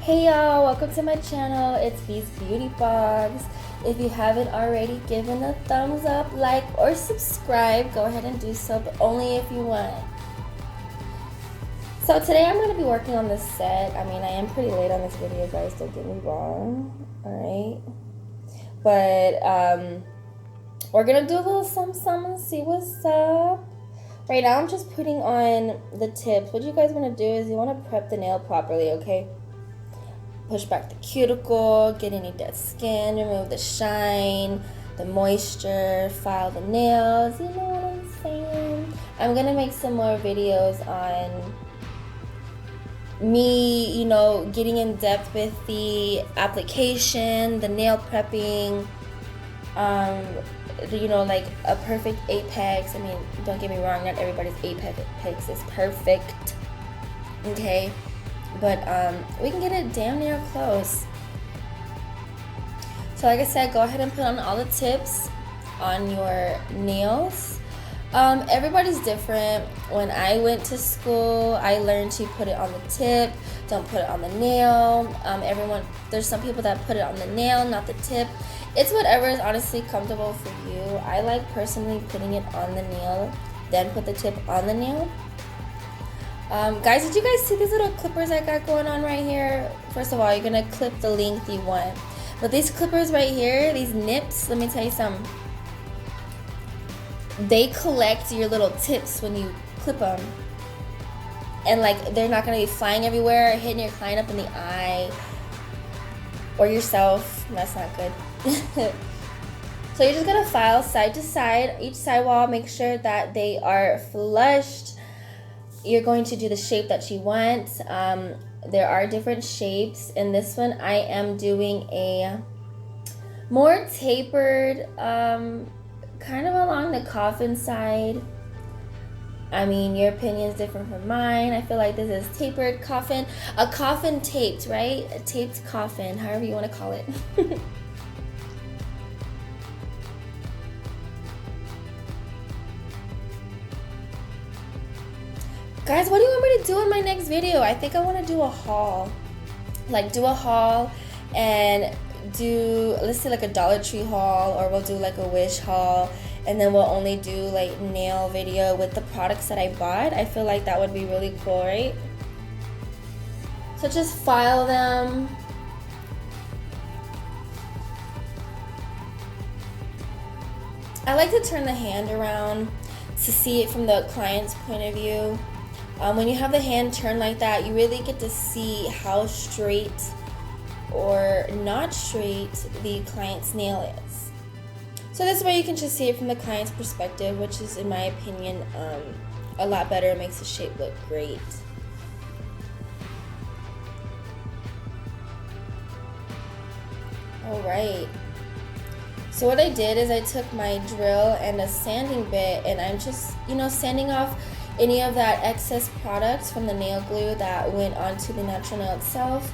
Hey y'all, welcome to my channel. It's Beez'Beauty Box. If you haven't already given a thumbs up, like, or subscribe, go ahead and do so, but only if you want. So today I'm going to be working on this set. I mean, I am pretty late on this video, guys, don't get me wrong. Alright. But we're going to do a little something and see what's up. Right now I'm just putting on the tips. What you guys want to do is you want to prep the nail properly, okay? Push back the cuticle, get any dead skin, remove the shine, the moisture, file the nails, you know what I'm saying? I'm gonna make some more videos on me, you know, getting in depth with the application, the nail prepping, you know, like a perfect apex. I mean, don't get me wrong, not everybody's apex is perfect, okay? But we can get it damn near close. So like I said, go ahead and put on all the tips on your nails. Everybody's different. When I went to school, I learned to put it on the tip, don't put it on the nail. There's some people that put it on the nail, not the tip. It's whatever is honestly comfortable for you. I like personally putting it on the nail, then put the tip on the nail. Guys, did you guys see these little clippers I got going on right here? First of all, you're gonna clip the length you want. But these clippers right here, these nips, let me tell you something. They collect your little tips when you clip them. And like, they're not gonna be flying everywhere, hitting your client up in the eye. Or yourself, that's not good. So you're just gonna file side to side, each sidewall, make sure that they are flushed. You're going to do the shape that you want. There are different shapes. In this one, I am doing a more tapered, kind of along the coffin side. I mean, your opinion is different from mine. I feel like this is tapered coffin. A coffin taped, right? A taped coffin, however you want to call it. Guys, what do you want me to do in my next video? I think I want to do a haul. Like, do a haul and do, let's say like a Dollar Tree haul, or we'll do like a Wish haul, and then we'll only do like nail video with the products that I bought. I feel like that would be really cool, right? So just file them. I like to turn the hand around to see it from the client's point of view. When you have the hand turned like that, you really get to see how straight or not straight the client's nail is. So this way you can just see it from the client's perspective, which is, in my opinion, a lot better. It makes the shape look great. Alright. So what I did is I took my drill and a sanding bit, and I'm just, you know, sanding off any of that excess products from the nail glue that went onto the natural nail itself.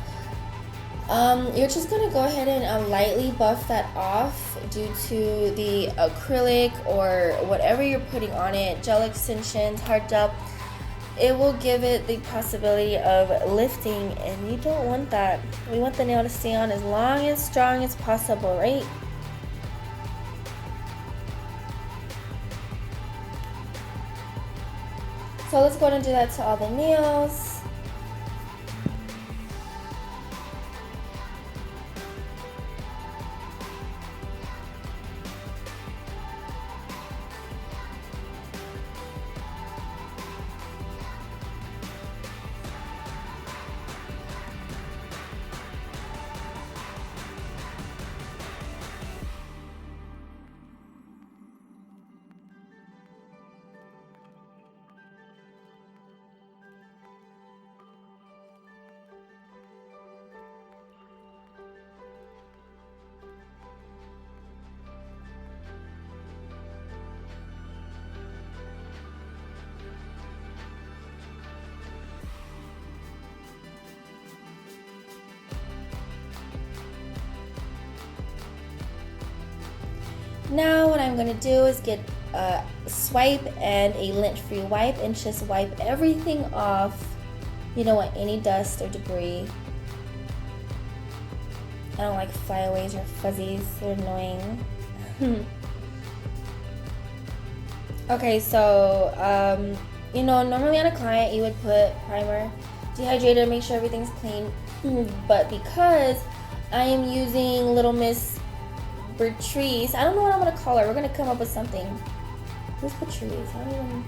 You're just gonna go ahead and lightly buff that off due to the acrylic or whatever you're putting on it, gel extensions, hard gel. It will give it the possibility of lifting, and you don't want that. We want the nail to stay on as long and strong as possible, right? So let's go ahead and do that to all the nails. Now what I'm going to do is get a swipe and a lint-free wipe and just wipe everything off. You don't want any dust or debris. I don't like flyaways or fuzzies. They're annoying. Okay, so, normally on a client, you would put primer, dehydrator, make sure everything's clean. But because I am using Little Miss Bertrice, I don't know what I'm going to call her. We're going to come up with something. Who's Bertrice? I don't even...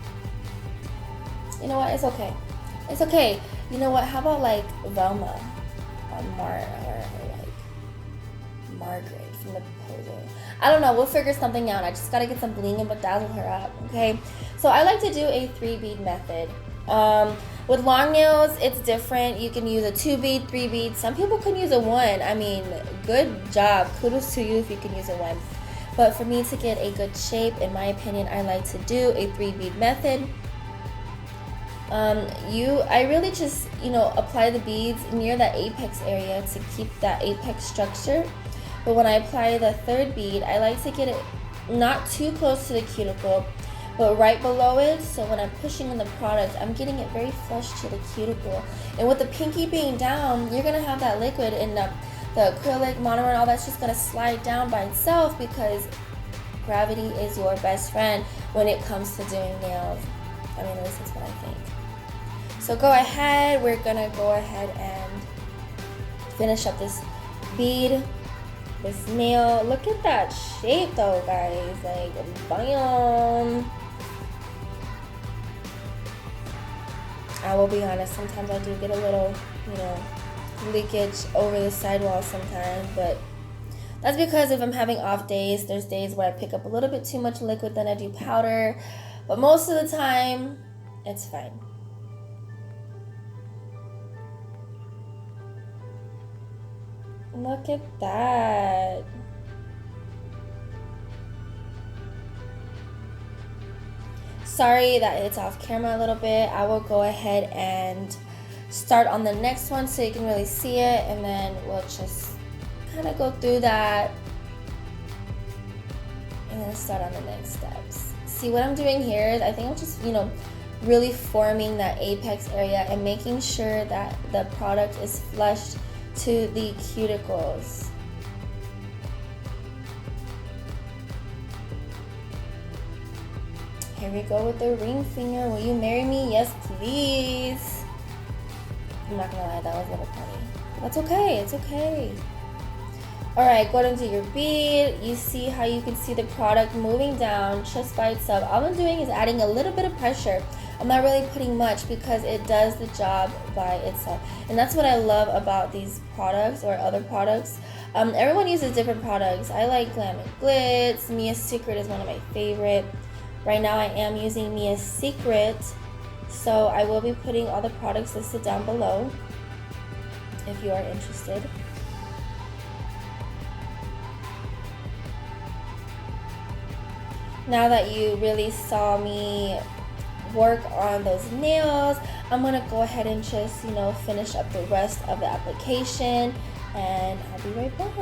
You know what? It's okay. It's okay. You know what? How about, like, Velma? Or Margaret from the proposal. I don't know. We'll figure something out. I just got to get some bling and bedazzle her up, okay? So I like to do a 3-bead method. With long nails, it's different. You can use a 2-bead, 3-bead. Some people can use a 1. I mean, good job. Kudos to you if you can use a 1. But for me to get a good shape, in my opinion, I like to do a 3-bead method. I really just, apply the beads near that apex area to keep that apex structure. But when I apply the 3rd bead, I like to get it not too close to the cuticle, but right below it. So when I'm pushing in the product, I'm getting it very flush to the cuticle. And with the pinky being down, you're going to have that liquid and the acrylic, monomer, and all that's just going to slide down by itself, because gravity is your best friend when it comes to doing nails. I mean, at least that's what I think. So go ahead, we're going to go ahead and finish up this bead, this nail. Look at that shape though, guys. Like, bam. I will be honest, sometimes I do get a little, leakage over the sidewall sometimes, but that's because if I'm having off days, there's days where I pick up a little bit too much liquid than I do powder, but most of the time, it's fine. Look at that. Sorry that it's off camera a little bit. I will go ahead and start on the next one so you can really see it, and then we'll just kind of go through that and then start on the next steps. See, what I'm doing here is I think I'm just, really forming that apex area and making sure that the product is flushed to the cuticles. Here we go with the ring finger. Will you marry me? Yes, please. I'm not gonna lie, that was a little funny. That's okay, it's okay. Alright, go into your bead. You see how you can see the product moving down just by itself. All I'm doing is adding a little bit of pressure. I'm not really putting much because it does the job by itself. And that's what I love about these products or other products. Everyone uses different products. I like Glam and Glitz. Mia's Secret is one of my favorite. Right now I am using Mia's Secret. So I will be putting all the products listed down below if you are interested. Now that you really saw me work on those nails, I'm gonna go ahead and just, finish up the rest of the application, and I'll be right back.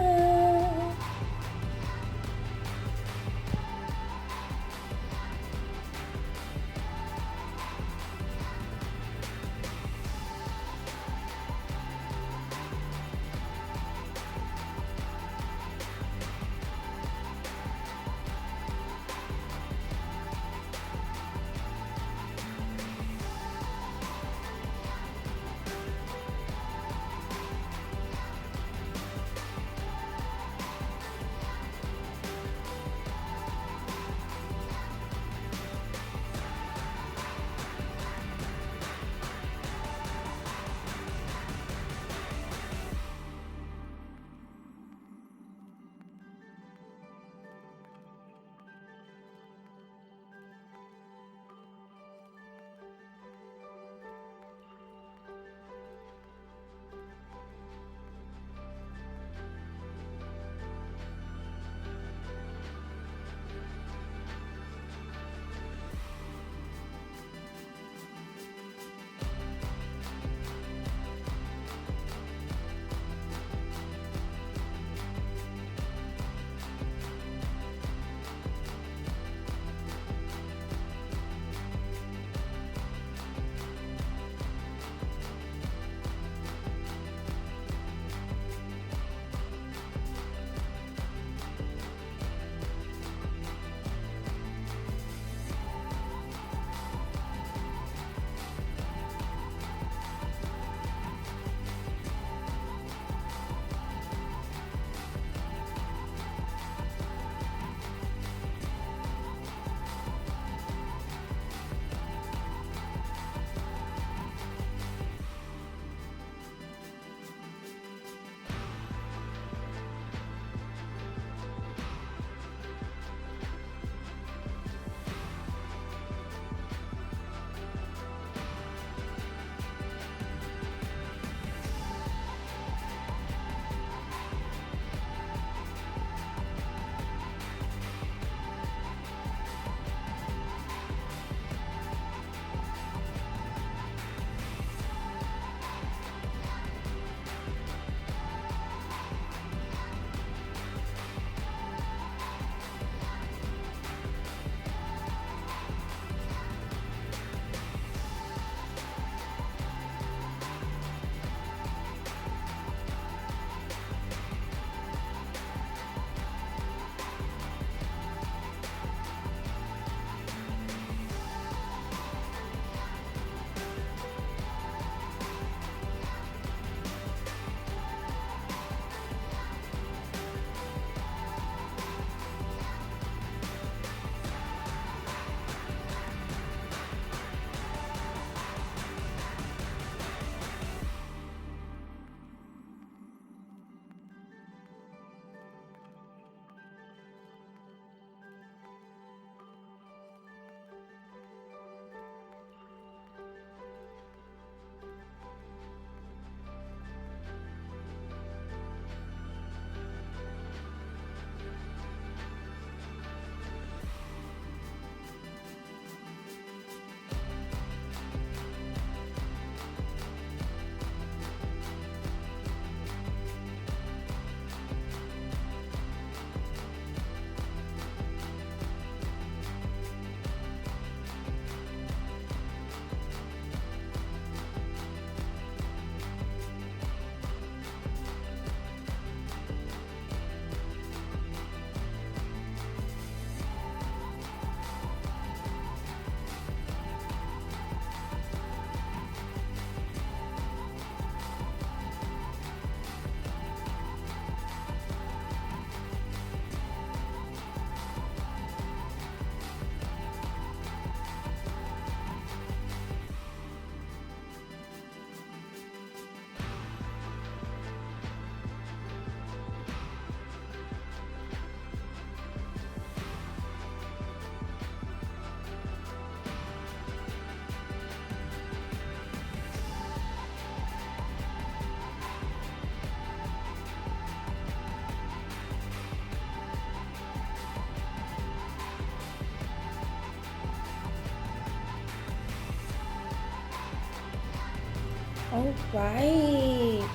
All right.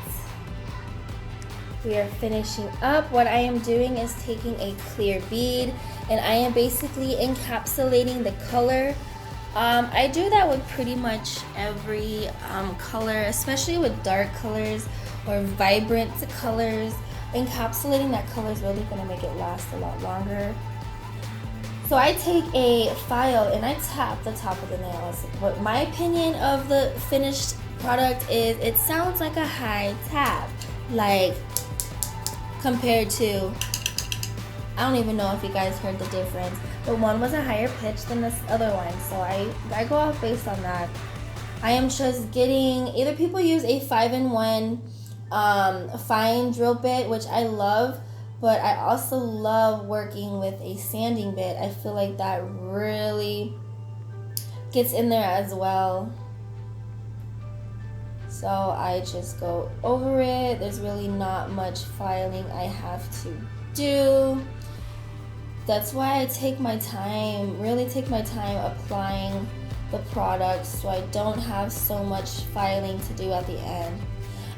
We are finishing up. What I am doing is taking a clear bead and I am basically encapsulating the color. I do that with pretty much every color, especially with dark colors or vibrant colors. Encapsulating that color is really going to make it last a lot longer. So I take a file and I tap the top of the nails. But my opinion of the finished product is it sounds like a high tap, like compared to, I don't even know if you guys heard the difference, but one was a higher pitch than this other one. So I go off based on that. I am just getting, either people use a 5-in-1 fine drill bit, which I love, but I also love working with a sanding bit. I feel like that really gets in there as well. So I just go over it. There's really not much filing I have to do. That's why I take my time, really take my time applying the product so I don't have so much filing to do at the end.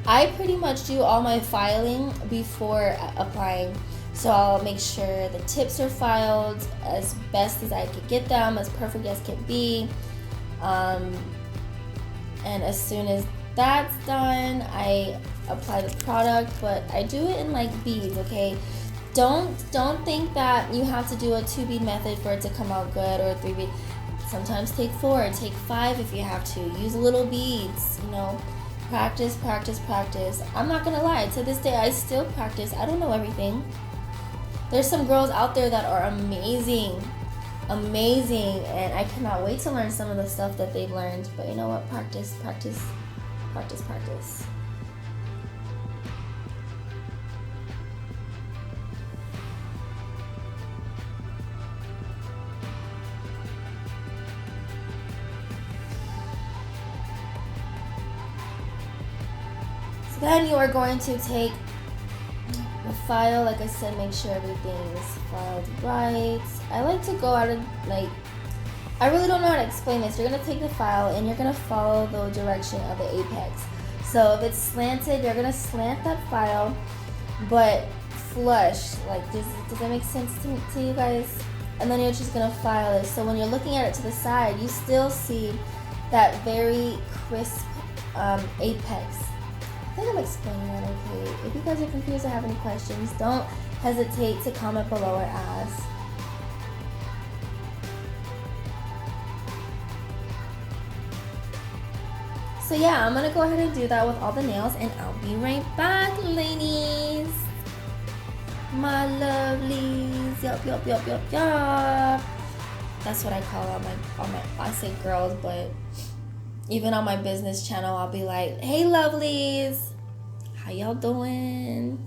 I pretty much do all my filing before applying. So I'll make sure the tips are filed as best as I could get them, as perfect as can be. And as soon as that's done, I apply the product, but I do it in like beads, okay? Don't think that you have to do a 2-bead method for it to come out good, or a 3-bead. Sometimes take 4, take 5 if you have to. Use little beads, you know. Practice, practice, practice. I'm not gonna lie, to this day I still practice. I don't know everything. There's some girls out there that are amazing, and I cannot wait to learn some of the stuff that they've learned. But you know what? Practice, practice, practice, practice. Then you are going to take the file, like I said, make sure everything is filed right. I like to go out and I really don't know how to explain this. You're going to take the file and you're going to follow the direction of the apex. So if it's slanted, you're going to slant that file, but flush. Like, does that make sense to you guys? And then you're just going to file it. So when you're looking at it to the side, you still see that very crisp apex. I think I'm explaining that okay. If you guys are confused or have any questions, don't hesitate to comment below or ask. So yeah, I'm gonna go ahead and do that with all the nails, and I'll be right back, ladies. My lovelies. Yup. That's what I call all my I say girls, but even on my business channel, I'll be like, hey lovelies, how y'all doing?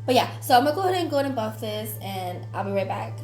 But yeah, so I'm gonna go ahead and buff this, and I'll be right back.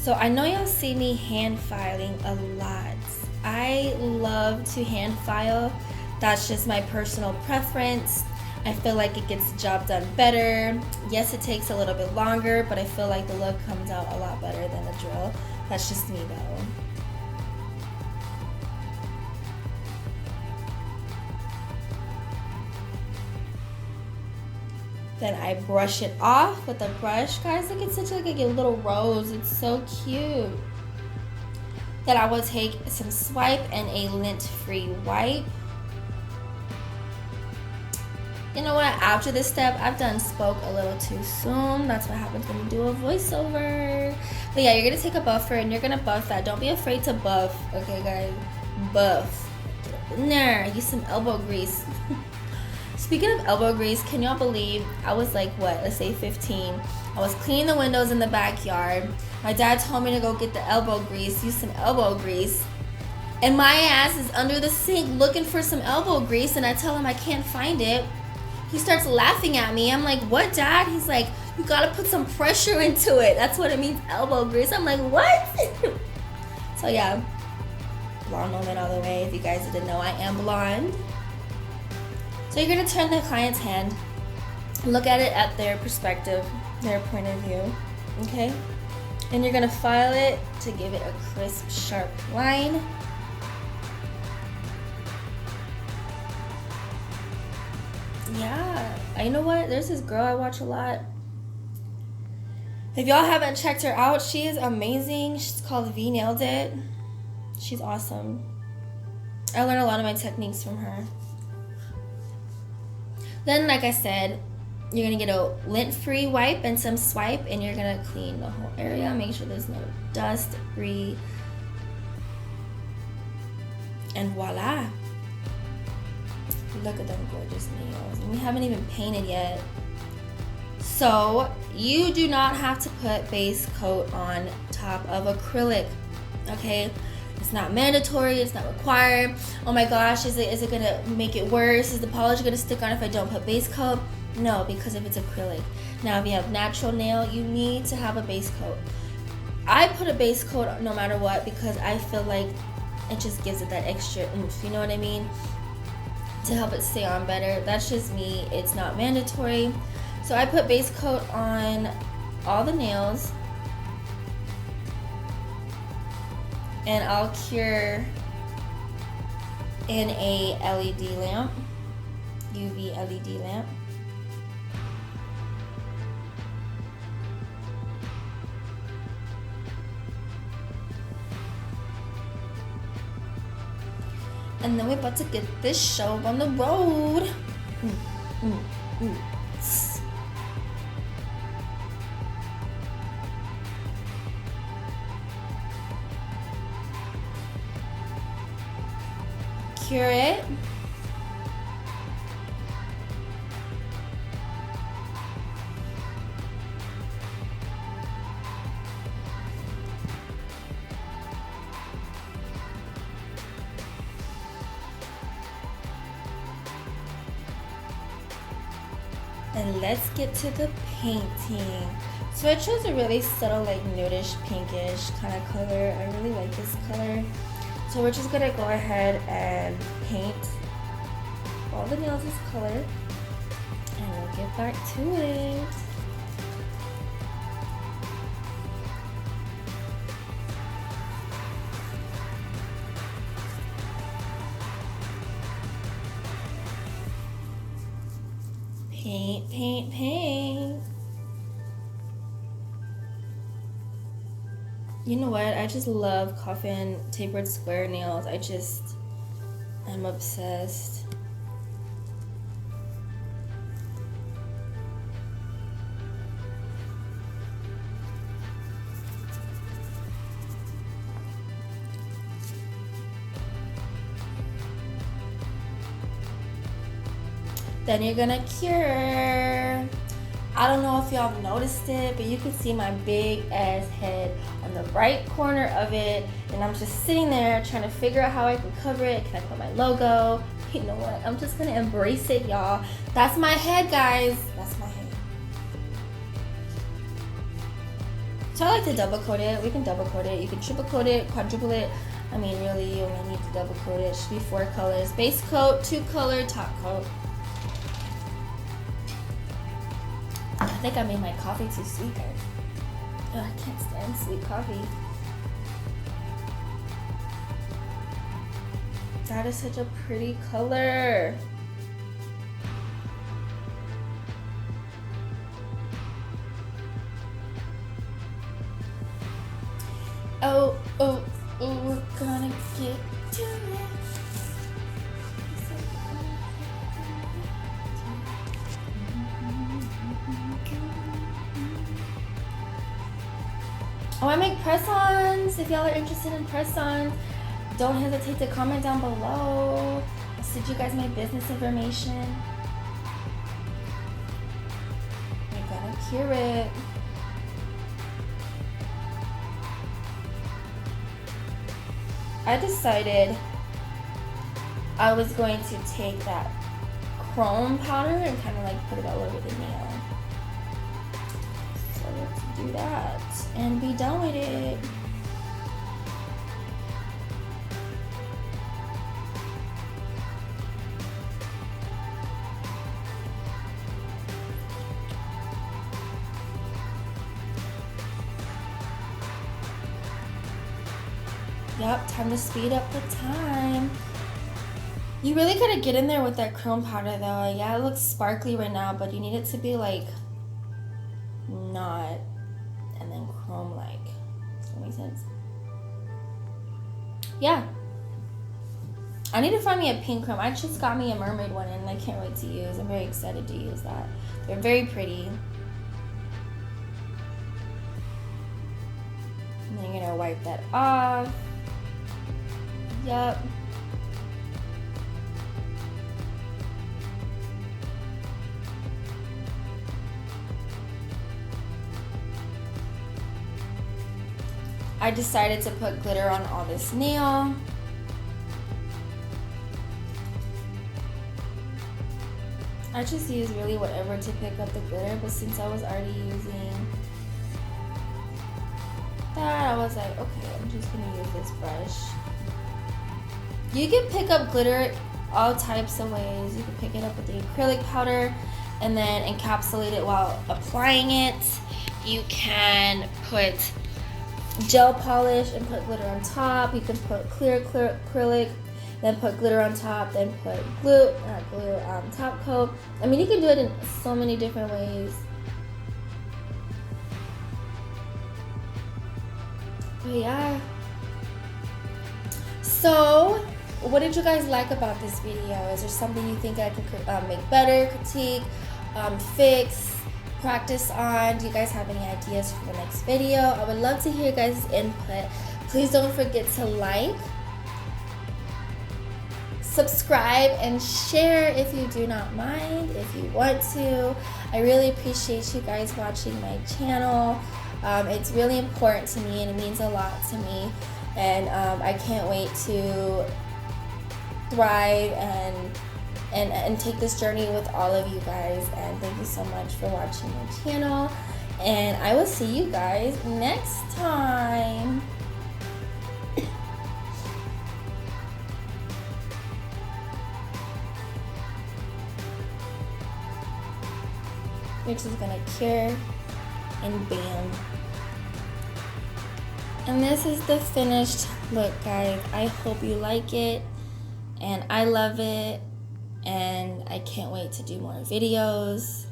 So I know y'all see me hand filing a lot. I love to hand file. That's just my personal preference. I feel like it gets the job done better. Yes, it takes a little bit longer, but I feel like the look comes out a lot better than a drill. That's just me though. Then I brush it off with a brush. Guys, look, it's such like a little rose. It's so cute. Then I will take some swipe and a lint-free wipe. You know what? After this step, I've done spoke a little too soon. That's what happens when you do a voiceover. But yeah, you're going to take a buffer and you're going to buff that. Don't be afraid to buff. Okay, guys? Buff. Get up in there. Use some elbow grease. Speaking of elbow grease, can y'all believe I was like, what, let's say 15. I was cleaning the windows in the backyard. My dad told me to go get the elbow grease, use some elbow grease. And my ass is under the sink looking for some elbow grease, and I tell him I can't find it. He starts laughing at me. I'm like, what, Dad? He's like, you gotta put some pressure into it. That's what it means, elbow grease. I'm like, what? So yeah, blonde moment all the way. If you guys didn't know, I am blonde. So you're gonna turn the client's hand, look at it at their perspective, their point of view, okay? And you're gonna file it to give it a crisp, sharp line. Yeah, you know what? There's this girl I watch a lot. If y'all haven't checked her out, she is amazing. She's called BEEnailed. She's awesome. I learned a lot of my techniques from her. Then, like I said, you're going to get a lint-free wipe and some swipe, and you're going to clean the whole area. Make sure there's no dust, debris, and voila. Look at them gorgeous nails. And we haven't even painted yet. So, you do not have to put base coat on top of acrylic, okay? It's not mandatory, it's not required. Oh my gosh, is it gonna make it worse? Is the polish gonna stick on if I don't put base coat? No, because if it's acrylic. Now if you have natural nail, you need to have a base coat. I put a base coat no matter what because I feel like it just gives it that extra oomph, you know what I mean? To help it stay on better. That's just me, it's not mandatory. So I put base coat on all the nails. And I'll cure in a LED lamp, UV LED lamp. And then we're about to get this show on the road. Cure it. And let's get to the painting. So I chose a really subtle, like nudish, pinkish kind of color. I really like this color. So we're just gonna go ahead and paint all the nails this color, and we'll get back to it. Paint, paint, paint. You know what? I just love coffin tapered square nails. I'm obsessed. Then you're gonna cure. I don't know if y'all have noticed it, but you can see my big ass head on the right corner of it, and I'm just sitting there trying to figure out how I can cover it. Can I put my logo? You know what? I'm just gonna embrace it, y'all. That's my head, guys. That's my head. So I like to double coat it. We can double coat it. You can triple coat it, quadruple it. I mean, really, you only need to double coat it. It should be 4 colors. Base coat, 2 color, top coat. I think I made my coffee too sweet, guys. Ugh, I can't stand sweet coffee. That is such a pretty color. Oh, oh, oh, we're gonna get to it. Oh, I make press-ons. If y'all are interested in press-ons, don't hesitate to comment down below. I'll send you guys my business information. We're gonna cure it. I decided I was going to take that chrome powder and kind of like put it all over the nail. So let's do that and be done with it. Yep, time to speed up the time. You really gotta get in there with that chrome powder though. Yeah, it looks sparkly right now, but you need it to be like not and then chrome like. Does that make sense? Yeah. I need to find me a pink chrome. I just got me a mermaid one and I can't wait to use. I'm very excited to use that. They're very pretty. And then you're gonna wipe that off. Yep. I decided to put glitter on all this nail. I just use really whatever to pick up the glitter, but since I was already using that, I was like, okay, I'm just gonna use this brush. You can pick up glitter all types of ways. You can pick it up with the acrylic powder and then encapsulate it while applying it. You can put gel polish and put glitter on top. You can put clear acrylic, then put glitter on top, then put top coat. I mean, you can do it in so many different ways. But yeah. So, what did you guys like about this video? Is there something you think I can make better, critique, fix, practice on? Do you guys have any ideas for the next video? I would love to hear your guys' input. Please don't forget to like, subscribe, and share if you do not mind, if you want to. I really appreciate you guys watching my channel. It's really important to me and it means a lot to me. And I can't wait to thrive and take this journey with all of you guys. And thank you so much for watching my channel. And I will see you guys next time. We're just gonna cure and bam. And this is the finished look, guys. I hope you like it and I love it and I can't wait to do more videos.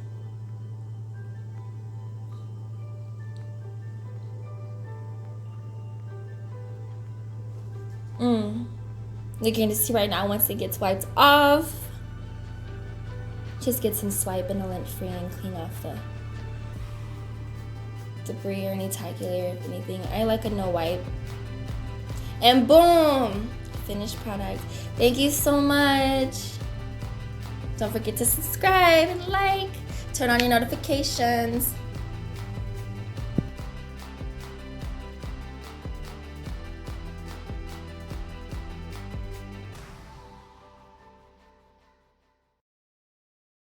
You're going to see right now once it gets wiped off. Just get some swipe and a lint free and clean off the debris or any calculator, if anything. I like a no wipe. And boom! Finished product. Thank you so much. Don't forget to subscribe and like. Turn on your notifications.